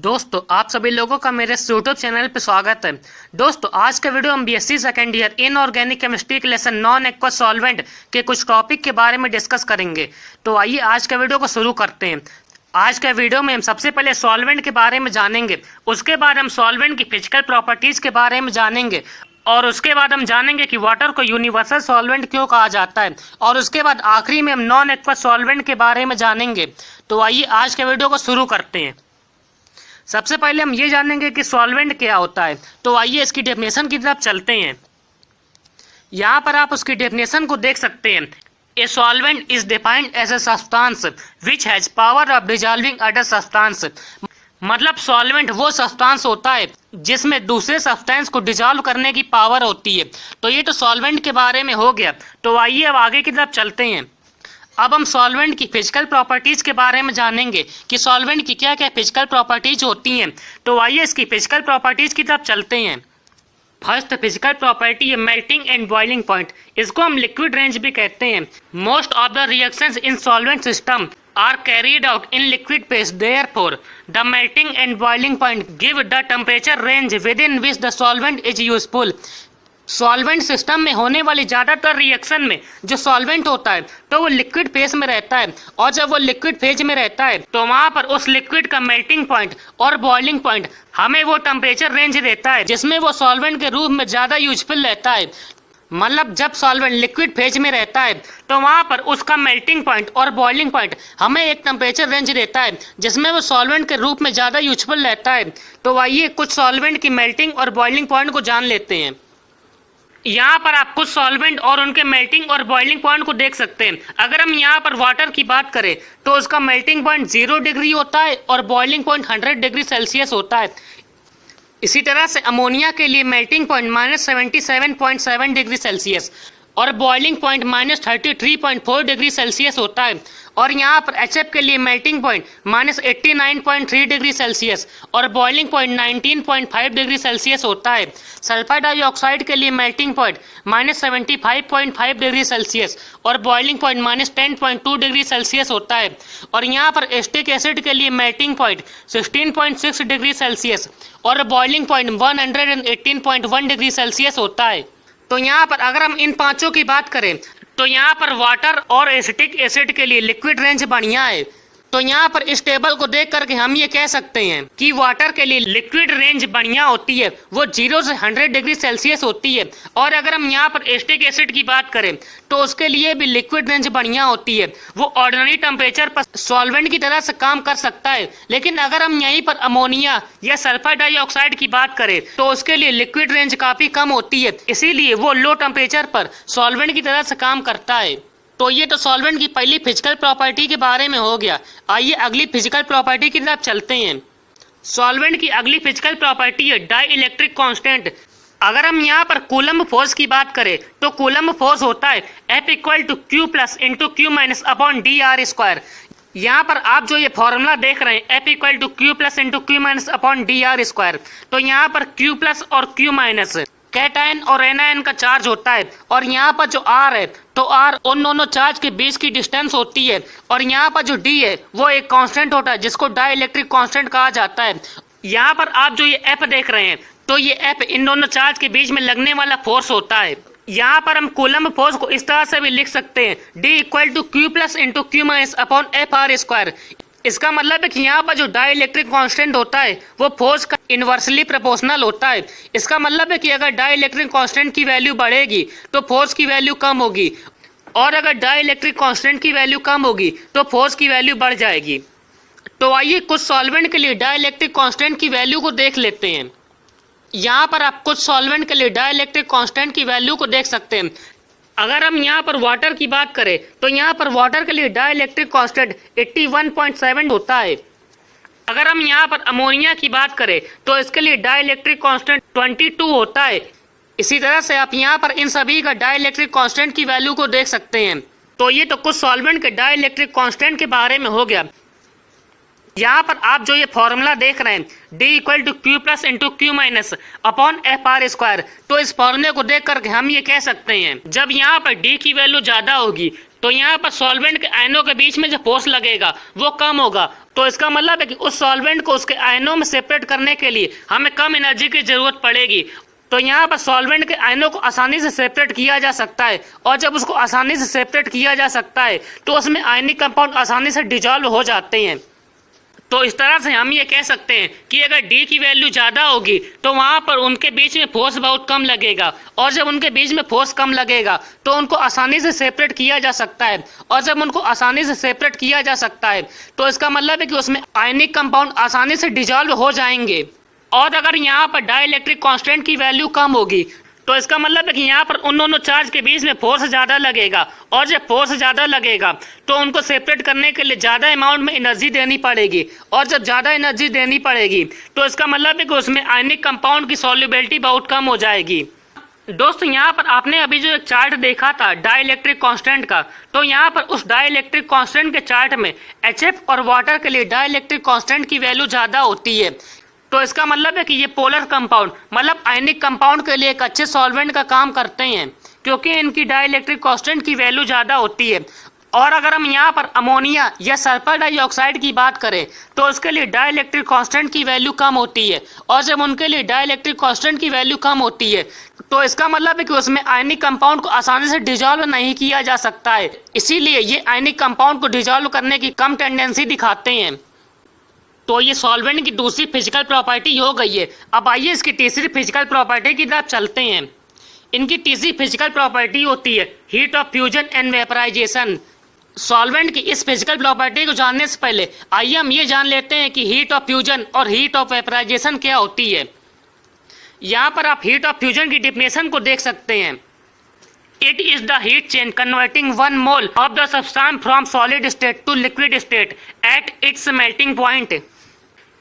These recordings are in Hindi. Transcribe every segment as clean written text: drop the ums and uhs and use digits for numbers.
दोस्तों आप सभी लोगों का मेरे यूट्यूब चैनल पर स्वागत है। दोस्तों आज का वीडियो हम BSc second year inorganic chemistry के लेसन नॉन एक्वस सॉल्वेंट के कुछ टॉपिक के बारे में डिस्कस करेंगे। तो आइए आज का वीडियो को शुरू करते हैं। आज के वीडियो में हम सबसे पहले सॉल्वेंट के बारे में जानेंगे, उसके बाद हम सॉल्वेंट की फिजिकल प्रॉपर्टीज के बारे में जानेंगे और उसके बाद हम जानेंगे कि वाटर को यूनिवर्सल सॉल्वेंट क्यों कहा जाता है और उसके बाद आखिरी में हम नॉन एक्वस सॉल्वेंट के बारे में जानेंगे। तो आइए आज के वीडियो को शुरू करते हैं। सबसे पहले हम ये जानेंगे कि सॉल्वेंट क्या होता है। तो आइए इसकी डेफिनेशन की तरफ चलते हैं। यहाँ पर आप उसकी डेफिनेशन को देख सकते हैं। A solvent is defined as a substance which has power of dissolving other substance. मतलब सॉल्वेंट वो सब्सटेंस होता है जिसमें दूसरे सब्सटेंस को डिसॉल्व करने की पावर होती है। तो ये तो सॉल्वेंट के बारे में हो गया। तो आइए अब आगे की तरफ चलते हैं। अब हम सॉल्वेंट की फिजिकल प्रॉपर्टीज के बारे में जानेंगे कि सॉल्वेंट की क्या क्या फिजिकल प्रॉपर्टीज होती हैं। तो आइए इसकी फिजिकल प्रॉपर्टीज की तरफ चलते हैं। फर्स्ट फिजिकल प्रॉपर्टी है मेल्टिंग एंड बॉइलिंग पॉइंट। इसको हम लिक्विड रेंज भी कहते हैं। Most of the reactions in solvent system are carried out in liquid phase. Therefore, the melting and boiling point give the temperature range within which the solvent is useful. Solvent system में होने वाली ज़्यादातर रिएक्शन में जो सॉल्वेंट होता है तो वो लिक्विड फेज में रहता है, और जब वो लिक्विड फेज में रहता है तो वहाँ पर उस लिक्विड का मेल्टिंग पॉइंट और बॉइलिंग पॉइंट हमें वो टेम्परेचर रेंज देता है जिसमें वो सॉल्वेंट के रूप में ज़्यादा यूजफुल रहता है। मतलब जब सॉल्वेंट लिक्विड फेज में रहता है तो वहाँ पर उसका मेल्टिंग पॉइंट और बॉइलिंग पॉइंट हमें एक टेम्परेचर रेंज देता है जिसमें वो सॉल्वेंट के रूप में ज़्यादा यूजफुल रहता है। तो आइए कुछ सॉल्वेंट की मेल्टिंग और बॉइलिंग पॉइंट को जान लेते हैं। यहाँ पर आप कुछ सॉल्वेंट और उनके मेल्टिंग और बॉइलिंग पॉइंट को देख सकते हैं। अगर हम यहाँ पर वाटर की बात करें तो उसका मेल्टिंग पॉइंट 0 डिग्री होता है और बॉइलिंग पॉइंट 100 डिग्री सेल्सियस होता है। इसी तरह से अमोनिया के लिए मेल्टिंग पॉइंट -77.7 डिग्री सेल्सियस और बॉइलिंग पॉइंट -33.4 डिग्री सेल्सियस होता है। और यहाँ पर HF के लिए मेल्टिंग पॉइंट -89.3 डिग्री सेल्सियस और बॉइलिंग पॉइंट 19.5 डिग्री सेल्सियस होता है। सल्फर डाइऑक्साइड के लिए मेल्टिंग पॉइंट -75.5 डिग्री सेल्सियस और बॉइलिंग पॉइंट -10.2 डिग्री सेल्सियस होता है। और यहाँ पर एस्टिक एसिड के लिए मेल्टिंग पॉइंट 16.6 डिग्री सेल्सियस और बॉइलिंग पॉइंट 118.1 डिग्री सेल्सियस होता है। तो यहाँ पर अगर हम इन पांचों की बात करें तो यहाँ पर वाटर और एसिटिक एसिड के लिए लिक्विड रेंज बढ़िया है। तो यहाँ पर इस टेबल को देख करके हम ये कह सकते हैं कि वाटर के लिए लिक्विड रेंज बढ़िया होती है, वो 0 से 100 डिग्री सेल्सियस होती है। और अगर हम यहाँ पर एसिटिक एसिड की बात करें तो उसके लिए भी लिक्विड रेंज बढ़िया होती है, वो ऑर्डिनरी टेम्परेचर पर सॉल्वेंट की तरह से काम कर सकता है। लेकिन अगर हम यहीं पर अमोनिया या सल्फर डाइऑक्साइड की बात करें तो उसके लिए लिक्विड रेंज काफ़ी कम होती है, इसीलिए वो लो टेम्परेचर पर सॉल्वेंट की तरह से काम करता है। तो ये तो सॉल्वेंट की पहली फिजिकल प्रॉपर्टी के बारे में हो गया। आइए अगली फिजिकल प्रॉपर्टी की तरफ चलते हैं। सॉल्वेंट की अगली फिजिकल प्रॉपर्टी है डाई इलेक्ट्रिक कांस्टेंट। अगर हम यहाँ पर कूलम्ब फोर्स की बात करें तो कूलम्ब फोर्स होता है F = Q + × Q- upon dr²। यहाँ पर आप जो ये फॉर्मूला देख रहे हैं F = Q + × Q- upon dr²। तो यहाँ पर Q+ और Q- कैटायन और एनायन का चार्ज होता है, और यहाँ पर जो R है तो R उन दोनों चार्ज के बीच की डिस्टेंस होती है। और यहाँ पर जो D है वो एक कांस्टेंट होता है जिसको डाई इलेक्ट्रिक कांस्टेंट कहा जाता है। यहाँ पर आप जो ये F देख रहे हैं तो ये F इन दोनों चार्ज के बीच में लगने वाला फोर्स होता है। यहाँ पर हम कूलम्ब फोर्स को इस तरह से भी लिख सकते हैं D = Q + × Q- upon Fr²। इसका मतलब है कि यहाँ पर जो डाई इलेक्ट्रिक कांस्टेंट होता है वो फोर्स का इन्वर्सली प्रोपोर्शनल होता है। इसका मतलब है कि अगर डाई इलेक्ट्रिक कांस्टेंट की वैल्यू बढ़ेगी तो फोर्स की वैल्यू कम होगी, और अगर डाई इलेक्ट्रिक कांस्टेंट की वैल्यू कम होगी तो फोर्स की वैल्यू बढ़ जाएगी। तो आइए कुछ सॉल्वेंट के लिए डाई इलेक्ट्रिक कांस्टेंट की वैल्यू को देख लेते हैं। यहाँ पर आप कुछ सॉल्वेंट के लिए डाई इलेक्ट्रिक कांस्टेंट की वैल्यू को देख सकते हैं। अगर हम यहाँ पर वाटर की बात करें तो यहाँ पर वाटर के लिए डाई इलेक्ट्रिक कांस्टेंट 81.7 होता है। अगर हम यहाँ पर अमोनिया की बात करें तो इसके लिए डाई इलेक्ट्रिक कांस्टेंट 22 होता है। इसी तरह से आप यहाँ पर इन सभी का डाई इलेक्ट्रिक कांस्टेंट की वैल्यू को देख सकते हैं। तो ये तो कुछ सॉल्वेंट के डाई इलेक्ट्रिक कांस्टेंट के बारे में हो गया। यहाँ पर आप जो ये फॉर्मूला देख रहे हैं D = Q + × Q- upon Fr²। तो इस फॉर्मूले को देख करके हम ये कह सकते हैं जब यहाँ पर D की वैल्यू ज़्यादा होगी तो यहाँ पर सॉल्वेंट के आयनों के बीच में जो फोर्स लगेगा वो कम होगा। तो इसका मतलब है कि उस सॉल्वेंट को उसके आयनों में सेपरेट करने के लिए हमें कम एनर्जी की जरूरत पड़ेगी। तो यहाँ पर सॉल्वेंट के आयनों को आसानी से सेपरेट किया जा सकता है, और जब उसको आसानी से सेपरेट किया जा सकता है तो उसमें आयनिक कंपाउंड आसानी से डिजॉल्व हो जाते हैं। तो इस तरह से हम ये कह सकते हैं कि अगर D की वैल्यू ज़्यादा होगी तो वहाँ पर उनके बीच में फोर्स बहुत कम लगेगा, और जब उनके बीच में फोर्स कम लगेगा तो उनको आसानी से सेपरेट किया जा सकता है, और जब उनको आसानी से सेपरेट किया जा सकता है तो इसका मतलब है कि उसमें आयनिक कंपाउंड आसानी से डिजॉल्व हो जाएंगे। और अगर यहाँ पर डाइलेक्ट्रिक कांस्टेंट की वैल्यू कम होगी तो इसका मतलब है कि यहाँ पर उन दोनों चार्ज के बीच में फोर्स ज़्यादा लगेगा, और जब फोर्स ज़्यादा लगेगा तो उनको सेपरेट करने के लिए ज़्यादा अमाउंट में एनर्जी देनी पड़ेगी, और जब ज़्यादा एनर्जी देनी पड़ेगी तो इसका मतलब है कि उसमें आयनिक कंपाउंड की सॉल्युबिलिटी बहुत कम हो जाएगी। दोस्तों यहाँ पर आपने अभी जो एक चार्ट देखा था डाइलेक्ट्रिक कांस्टेंट का, तो यहाँ पर उस डाइलेक्ट्रिक कांस्टेंट के चार्ट में HF और वाटर के लिए डाइलेक्ट्रिक कांस्टेंट की वैल्यू ज़्यादा होती है। तो इसका मतलब है कि ये पोलर कंपाउंड मतलब आयनिक कंपाउंड के लिए एक अच्छे सॉल्वेंट का काम करते हैं, क्योंकि इनकी डाइलेक्ट्रिक कांस्टेंट की वैल्यू ज़्यादा होती है। और अगर हम यहाँ पर अमोनिया या सल्फर डाइऑक्साइड की बात करें तो उसके लिए डाइलेक्ट्रिक कांस्टेंट की वैल्यू कम होती है, और जब उनके लिए डाइलेक्ट्रिक कांस्टेंट की वैल्यू कम होती है तो इसका मतलब है कि उसमें आयनिक कंपाउंड को आसानी से डिजॉल्व नहीं किया जा सकता है, इसीलिए ये आयनिक कंपाउंड को डिजॉल्व करने की कम टेंडेंसी दिखाते हैं। तो ये सॉल्वेंट की दूसरी फिजिकल प्रॉपर्टी हो गई है। अब आइए इसकी तीसरी फिजिकल प्रॉपर्टी की तरफ चलते हैं। इनकी तीसरी फिजिकल प्रॉपर्टी होती है heat of fusion and vaporization. Solvent की इस फिजिकल प्रॉपर्टी को जानने से पहले आइए हम ये जान लेते हैं कि हीट ऑफ फ्यूजन और हीट ऑफ वेपराइजेशन क्या होती है। यहाँ पर आप हीट ऑफ फ्यूजन की डेफिनेशन को देख सकते हैं। It is the heat change converting 1 mole of the substance from solid state to liquid state at its melting point।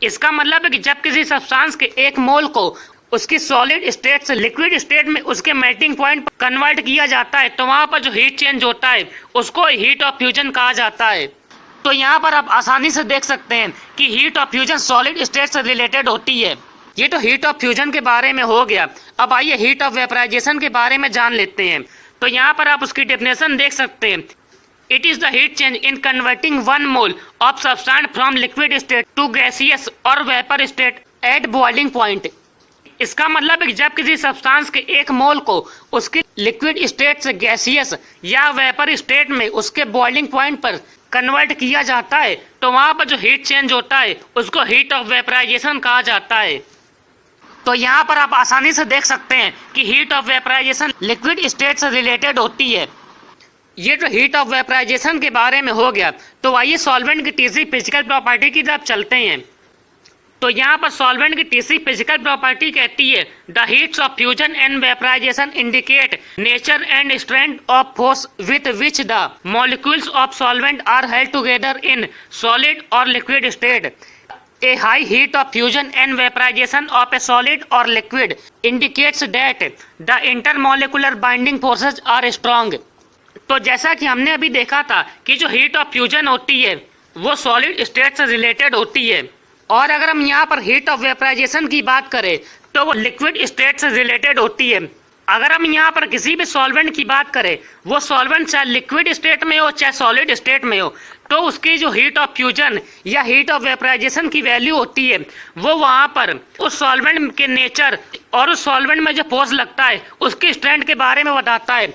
इसका मतलब है कि जब किसी सब्सटेंस के एक मोल को उसकी सॉलिड स्टेट से लिक्विड स्टेट में उसके मेल्टिंग पॉइंट पर कन्वर्ट किया जाता है तो वहाँ पर जो हीट चेंज होता है उसको हीट ऑफ फ्यूजन कहा जाता है। तो यहाँ पर आप आसानी से देख सकते हैं कि heat of fusion solid state से रिलेटेड होती है। ये तो हीट ऑफ फ्यूजन के बारे में हो गया। अब आइए हीट ऑफ वेपराइजेशन के बारे में जान लेते हैं। तो यहाँ पर आप उसकी डेफिनेशन देख सकते हैं। It is the heat change in converting 1 mole of substance from liquid state to gaseous और vapour state at boiling point. इसका मतलब है कि जब किसी सब्सटेंस के एक मोल को उसकी लिक्विड स्टेट से गैसियस या वेपर स्टेट में उसके बॉइलिंग पॉइंट पर कन्वर्ट किया जाता है तो वहाँ पर जो हीट चेंज होता है उसको हीट ऑफ वेपराइजेशन कहा जाता है। तो यहाँ पर आप आसानी से देख सकते हैं कि heat of vaporization liquid state से रिलेटेड होती है। ये तो हीट ऑफ वेपराइजेशन के बारे में हो गया। तो आइए सॉल्वेंट की तीसरी फिजिकल प्रॉपर्टी की तरफ चलते हैं। तो यहाँ पर सॉल्वेंट की तीसरी फिजिकल प्रॉपर्टी कहती है the heats of fusion and vaporisation indicate nature and strength of force with which the molecules of solvent are held together in solid और liquid state. A high heat of fusion and vaporization of a solid or liquid indicates that the intermolecular binding forces are strong। तो जैसा कि हमने अभी देखा था कि जो हीट ऑफ फ्यूजन होती है वो सॉलिड स्टेट से रिलेटेड होती है, और अगर हम यहाँ पर हीट ऑफ वेपराइजेशन की बात करें तो वो लिक्विड स्टेट से रिलेटेड होती है। अगर हम यहाँ पर किसी भी सॉल्वेंट की बात करें वो सॉल्वेंट चाहे लिक्विड स्टेट में हो चाहे सॉलिड स्टेट में हो तो उसकी जो हीट ऑफ फ्यूजन या हीट ऑफ वेपराइजेशन की वैल्यू होती है वो वहाँ पर उस सॉल्वेंट के नेचर और उस सॉल्वेंट में जो फोर्स लगता है उसकी स्ट्रेंथ के बारे में बताता है।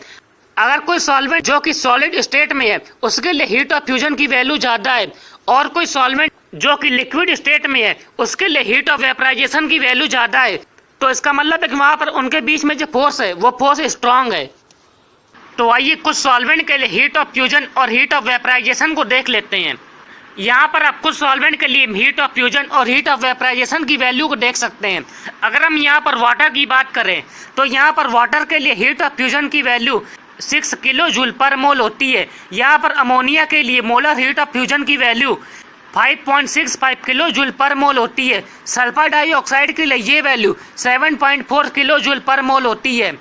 अगर कोई सॉल्वेंट जो कि सॉलिड स्टेट में है उसके लिए हीट ऑफ फ्यूजन की वैल्यू ज़्यादा है, और कोई सॉल्वेंट जो कि लिक्विड स्टेट में है उसके लिए हीट ऑफ वेपराइजेशन की वैल्यू ज़्यादा है, तो इसका मतलब है कि वहाँ पर उनके बीच में जो फोर्स है वो फोर्स स्ट्रांग है। तो आइए कुछ सॉल्वेंट के लिए हीट ऑफ फ्यूजन और हीट ऑफ वेपराइजेशन को देख लेते हैं। यहाँ पर आप कुछ सॉल्वेंट के लिए हीट ऑफ फ्यूजन और हीट ऑफ वेपराइजेशन की वैल्यू को देख सकते हैं। अगर हम यहाँ पर वाटर की बात करें तो यहाँ पर वाटर के लिए हीट ऑफ फ्यूजन की वैल्यू 6 किलो जूल पर मोल होती है। यहाँ पर अमोनिया के लिए मोलर हीट ऑफ फ्यूजन की वैल्यू 5.65 किलो जूल पर मोल होती है। सल्फर डाइऑक्साइड के लिए ये वैल्यू 7.4 किलो जूल पर मोल होती है,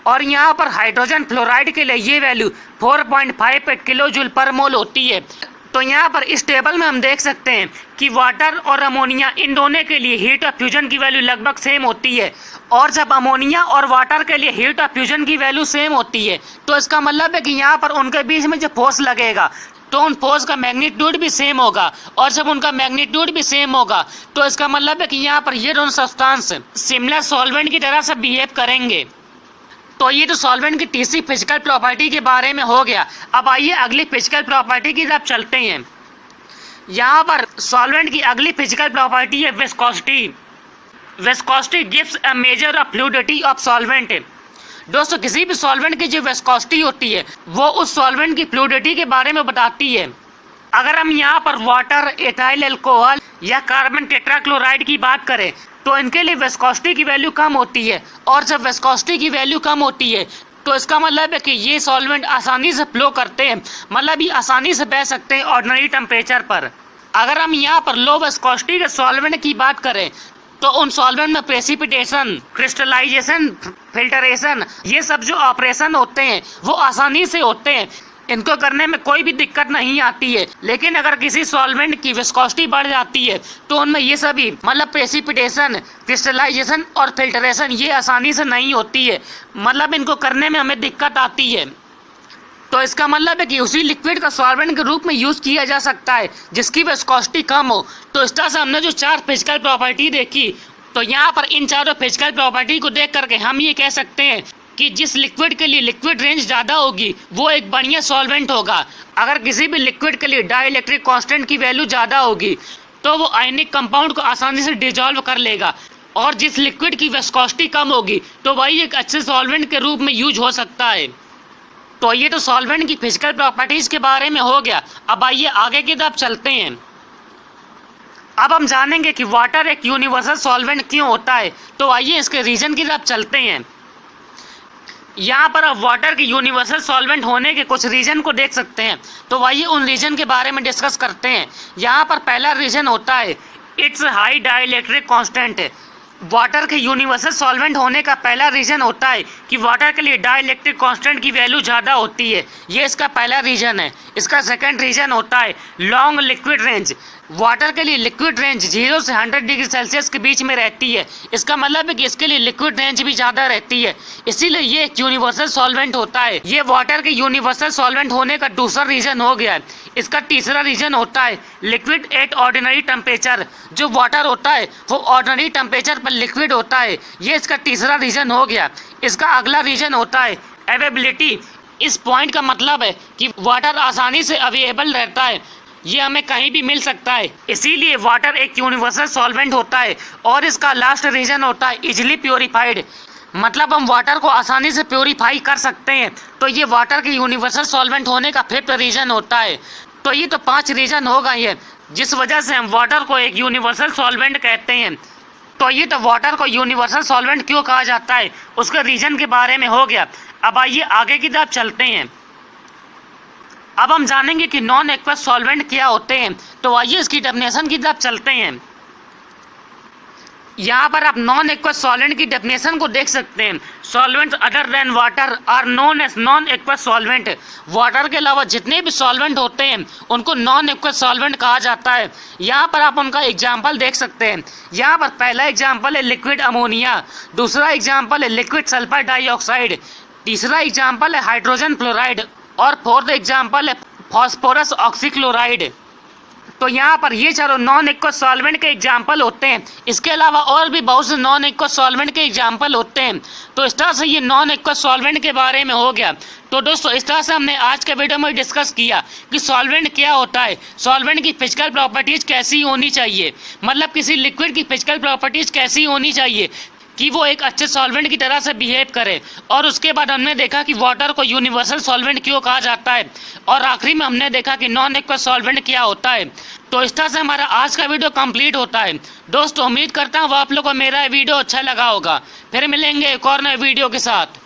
और यहाँ पर हाइड्रोजन फ्लोराइड के लिए ये वैल्यू 4.58 किलो जूल पर मोल होती है। तो यहाँ पर इस टेबल में हम देख सकते हैं कि वाटर और अमोनिया इन दोनों के लिए हीट ऑफ फ्यूजन की वैल्यू लगभग सेम होती है। और जब अमोनिया और वाटर के लिए हीट ऑफ फ्यूजन की वैल्यू सेम होती है तो इसका मतलब है कि यहाँ पर उनके बीच में जो फोर्स लगेगा तो उन फोर्स का मैग्नीट्यूड भी सेम होगा। और जब उनका मैग्नीट्यूड भी सेम होगा तो इसका मतलब है कि यहाँ पर ये दोनों सब्सटेंस सिमिलर सॉल्वेंट की तरह से बिहेव करेंगे। तो ये तो सॉल्वेंट की तीसरी फिजिकल प्रॉपर्टी के बारे में हो गया। अब आइए अगली फिजिकल प्रॉपर्टी की तरफ चलते हैं। यहाँ पर सॉल्वेंट की अगली फिजिकल प्रॉपर्टी है viscosity. Viscosity gives a measure of fluidity of solvent. दोस्तों किसी भी सॉल्वेंट की जो विस्कोसिटी होती है वो उस सॉल्वेंट की फ्लूइडिटी के बारे में बताती है। अगर हम यहाँ पर वाटर, एथाइल अल्कोहल या कार्बन टेट्राक्लोराइड की बात करें तो इनके लिए विस्कोसिटी की वैल्यू कम होती है। और जब विस्कोसिटी की वैल्यू कम होती है तो इसका मतलब है कि ये सॉल्वेंट आसानी से फ्लो करते हैं, मतलब ये आसानी से बह सकते हैं ऑर्डिनरी टेम्परेचर पर। अगर हम यहाँ पर लो विस्कोसिटी के सॉल्वेंट की बात करें तो उन सॉल्वेंट में प्रेसिपिटेशन, क्रिस्टलाइजेशन, फिल्टरेशन, ये सब जो ऑपरेशन होते हैं वो आसानी से होते हैं, इनको करने में कोई भी दिक्कत नहीं आती है। लेकिन अगर किसी सॉल्वेंट की विस्कोसिटी बढ़ जाती है तो उनमें ये सभी मतलब प्रेसिपिटेशन, क्रिस्टलाइजेशन और फिल्टरेशन ये आसानी से नहीं होती है, मतलब इनको करने में हमें दिक्कत आती है। तो इसका मतलब है कि उसी लिक्विड का सॉल्वेंट के रूप में यूज़ किया जा सकता है जिसकी विस्कोसिटी कम हो। तो इस तरह से हमने जो 4 फिजिकल प्रॉपर्टी देखी, तो यहाँ पर इन चारों फिजिकल प्रॉपर्टी को देख करके हम ये कह सकते हैं कि जिस लिक्विड के लिए लिक्विड रेंज ज़्यादा होगी वो एक बढ़िया सॉल्वेंट होगा। अगर किसी भी लिक्विड के लिए डाइलेक्ट्रिक कांस्टेंट की वैल्यू ज़्यादा होगी तो वो आयनिक कंपाउंड को आसानी से डिजॉल्व कर लेगा। और जिस लिक्विड की विस्कोसिटी कम होगी तो वही एक अच्छे सॉल्वेंट के रूप में यूज हो सकता है। तो ये तो सॉल्वेंट की फिजिकल प्रॉपर्टीज़ के बारे में हो गया। अब आइए आगे की तरफ चलते हैं। अब हम जानेंगे कि वाटर एक यूनिवर्सल सॉल्वेंट क्यों होता है। तो आइए इसके रीजन की तरफ चलते हैं। यहाँ पर अब वाटर के यूनिवर्सल सॉल्वेंट होने के कुछ रीजन को देख सकते हैं। तो आइए उन रीजन के बारे में डिस्कस करते हैं। यहाँ पर पहला रीजन होता है it's high dielectric constant. Water के यूनिवर्सल सॉल्वेंट होने का पहला रीजन होता है कि वाटर के लिए डाइलेक्ट्रिक कांस्टेंट की वैल्यू ज़्यादा होती है, ये इसका पहला रीजन है। इसका सेकंड रीजन होता है लॉन्ग लिक्विड रेंज। वाटर के लिए लिक्विड रेंज 0 से 100 डिग्री सेल्सियस के बीच में रहती है, इसका मतलब है कि इसके लिए लिक्विड रेंज भी ज़्यादा रहती है, इसीलिए ये एक यूनिवर्सल सॉल्वेंट होता है। ये वाटर के यूनिवर्सल सॉल्वेंट होने का दूसरा रीजन हो गया है। इसका तीसरा रीजन होता है लिक्विड एट ऑर्डिनरी टेम्परेचर। जो वाटर होता है वो ऑर्डिनरी टेम्परेचर पर लिक्विड होता है, ये इसका तीसरा रीजन हो गया। इसका अगला रीजन होता है अवेलेबिलिटी। इस पॉइंट का मतलब है कि वाटर आसानी से अवेलेबल रहता है, ये हमें कहीं भी मिल सकता है, इसीलिए वाटर एक यूनिवर्सल सॉल्वेंट होता है। और इसका लास्ट रीजन होता है इजिली प्योरीफाइड, मतलब हम वाटर को आसानी से प्योरीफाई कर सकते हैं। तो ये वाटर के यूनिवर्सल सॉल्वेंट होने का फिफ्थ रीजन होता है। तो ये तो 5 रीजन हो गए हैं जिस वजह से हम वाटर को एक यूनिवर्सल सॉल्वेंट कहते हैं। तो ये तो वाटर को यूनिवर्सल सॉल्वेंट क्यों कहा जाता है उसके रीजन के बारे में हो गया। अब आइए आगे की तरफ चलते हैं। अब हम जानेंगे कि नॉन एक्वस सॉल्वेंट क्या होते हैं। तो आइए इसकी डेफिनेशन की तरफ चलते हैं। यहाँ पर आप नॉन एक्वस सॉल्वेंट की डेफिनेशन को देख सकते हैं। Solvents other than water are known as non aqueous solvent. Water के अलावा जितने भी सॉल्वेंट होते हैं उनको नॉन एक्वस सॉल्वेंट कहा जाता है। यहाँ पर आप उनका एग्जाम्पल देख सकते हैं। यहाँ पर पहला एग्जाम्पल है लिक्विड अमोनिया, दूसरा एग्जाम्पल है लिक्विड सल्फर डाइऑक्साइड, तीसरा एग्जाम्पल है हाइड्रोजन फ्लोराइड और फोर्थ एग्जाम्पल है फास्फोरस ऑक्सीक्लोराइड। तो यहाँ पर ये चारों नॉन एक्वस सॉल्वेंट के एग्जाम्पल होते हैं। इसके अलावा और भी बहुत से नॉन एक्वस सॉल्वेंट के एग्जाम्पल होते हैं। तो इस तरह से ये नॉन एक्वस सॉल्वेंट के बारे में हो गया। तो दोस्तों इस तरह से हमने आज के वीडियो में डिस्कस किया कि सॉल्वेंट क्या होता है, सॉल्वेंट की फिजिकल प्रॉपर्टीज़ कैसी होनी चाहिए, मतलब किसी लिक्विड की फिजिकल प्रॉपर्टीज़ कैसी होनी चाहिए कि वो एक अच्छे सॉल्वेंट की तरह से बिहेव करे। और उसके बाद हमने देखा कि वाटर को यूनिवर्सल सॉल्वेंट क्यों कहा जाता है। और आखिरी में हमने देखा कि नॉन एक्वस सॉल्वेंट क्या होता है। तो इस तरह से हमारा आज का वीडियो कंप्लीट होता है। दोस्तों उम्मीद करता हूँ आप लोगों को मेरा वीडियो अच्छा लगा होगा। फिर मिलेंगे एक और नए वीडियो के साथ।